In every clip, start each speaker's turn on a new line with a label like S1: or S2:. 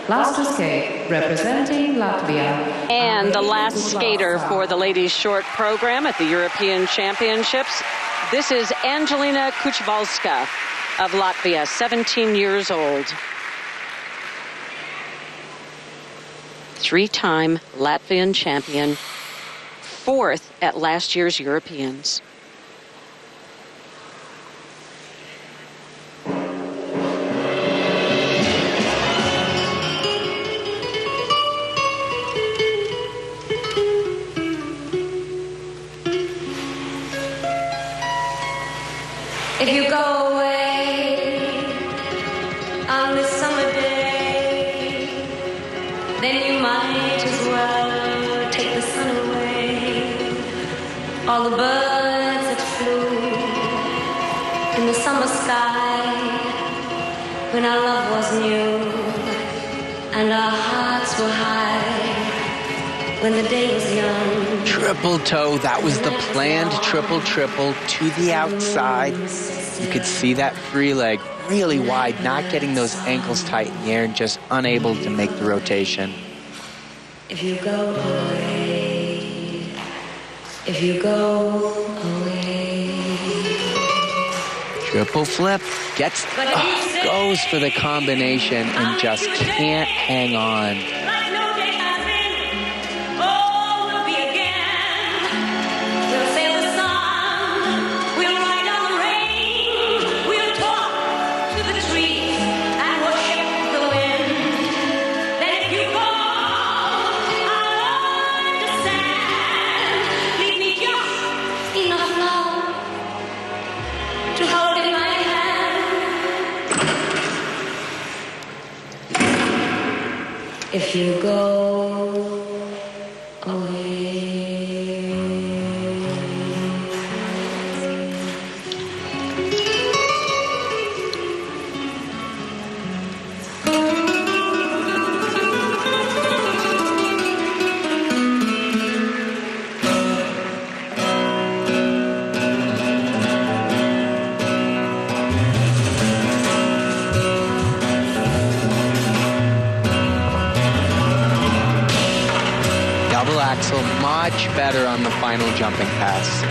S1: last to skate, representing Latvia.
S2: And the last skater for the ladies' short program at the European Championships. This is Angelina Kuchvalska of Latvia, 17 years old. Three-time Latvian champion, fourth at last year's Europeans.
S3: If you go away on this summer day, then you might as well take the sun away. All the birds that flew in the summer sky when our love was new and our hearts were high when the day was young.
S4: Triple toe, that was the planned triple to the outside. You could see that free leg really wide, not getting those ankles tight in the air and just unable to make the rotation.
S3: If you go away, if you go away.
S4: Triple flip, goes for the combination and just can't hang on.
S3: If you go away.
S4: Double axel, much better on the final jumping pass.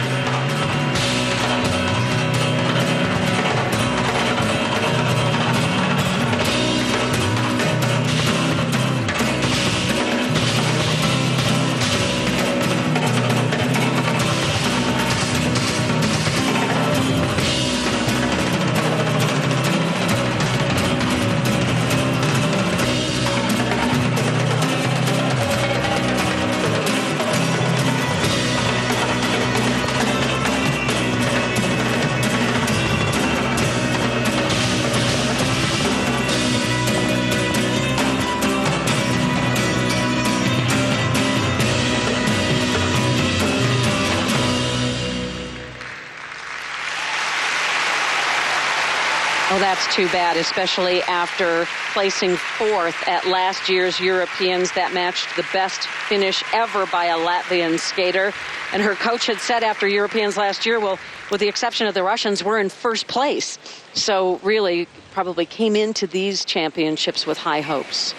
S2: Oh, that's too bad, especially after placing fourth at last year's Europeans. That matched the best finish ever by a Latvian skater. And her coach had said after Europeans last year, well, with the exception of the Russians, we're in first place. So really probably came into these championships with high hopes.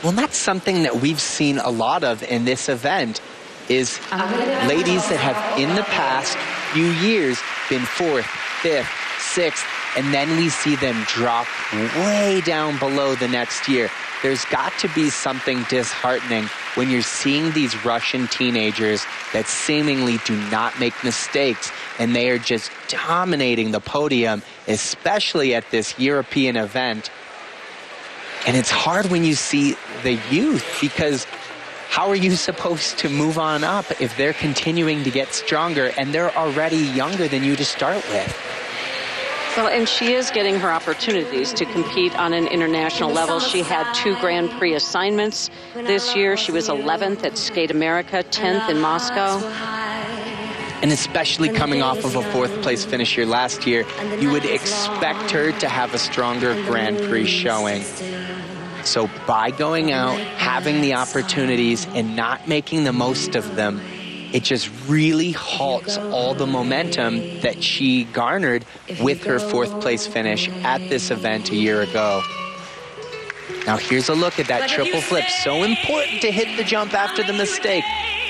S4: Well, that's something that we've seen a lot of in this event is ladies that have in the past few years been fourth, fifth, sixth, and then we see them drop way down below the next year. There's got to be something disheartening when you're seeing these Russian teenagers that seemingly do not make mistakes, and they are just dominating the podium, especially at this European event. And it's hard when you see the youth, because how are you supposed to move on up if they're continuing to get stronger and they're already younger than you to start with?
S2: Well, and she is getting her opportunities to compete on an international level. She had 2 Grand Prix assignments this year. She was 11th at Skate America, 10th in Moscow.
S4: And especially coming off of a 4th place finish here last year, you would expect her to have a stronger Grand Prix showing. So by going out, having the opportunities, and not making the most of them, it just really halts all the momentum that she garnered with her 4th place finish at this event a year ago. Now here's a look at that triple flip. So important to hit the jump after the mistake.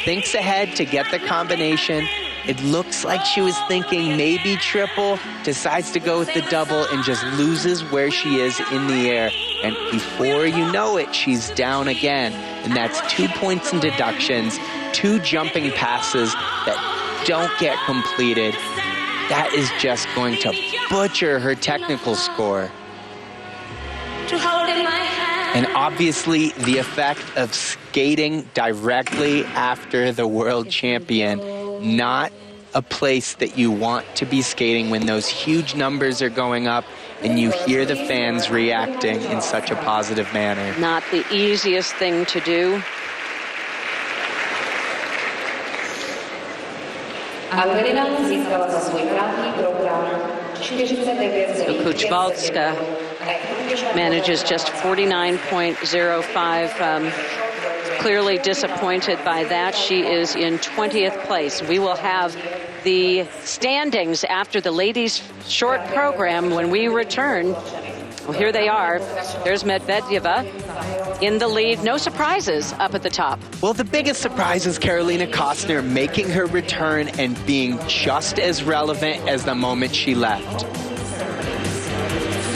S4: Thinks ahead to get the combination. It looks like she was thinking maybe triple, decides to go with the double and just loses where she is in the air. And before you know it, she's down again. And that's 2 points in deductions, 2 jumping passes that don't get completed. That is just going to butcher her technical score. And obviously the effect of skating directly after the world champion, not a place that you want to be skating when those huge numbers are going up and you hear the fans reacting in such a positive manner.
S2: Not the easiest thing to do. So Kuchvalska manages just 49.05. Clearly disappointed by that. She is in 20th place. We will have the standings after the ladies' short program when we return. Well, here they are. There's Medvedeva in the lead. No surprises up at the top.
S4: Well, the biggest surprise is Carolina Kostner making her return and being just as relevant as the moment she left.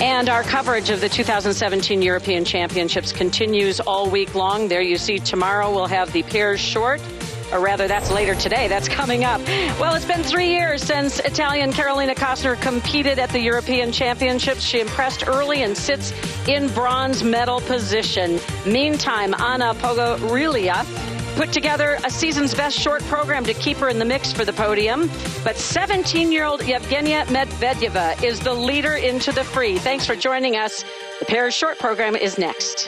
S2: And our coverage of the 2017 European Championships continues all week long. There you see tomorrow we'll have the pairs short, or rather that's later today. That's coming up. Well, it's been 3 years since Italian Carolina Kostner competed at the European Championships. She impressed early and sits in bronze medal position. Meantime, Anna Pogorilia put together a season's best short program to keep her in the mix for the podium. But 17-year-old Yevgenia Medvedeva is the leader into the free. Thanks for joining us. The pairs short program is next.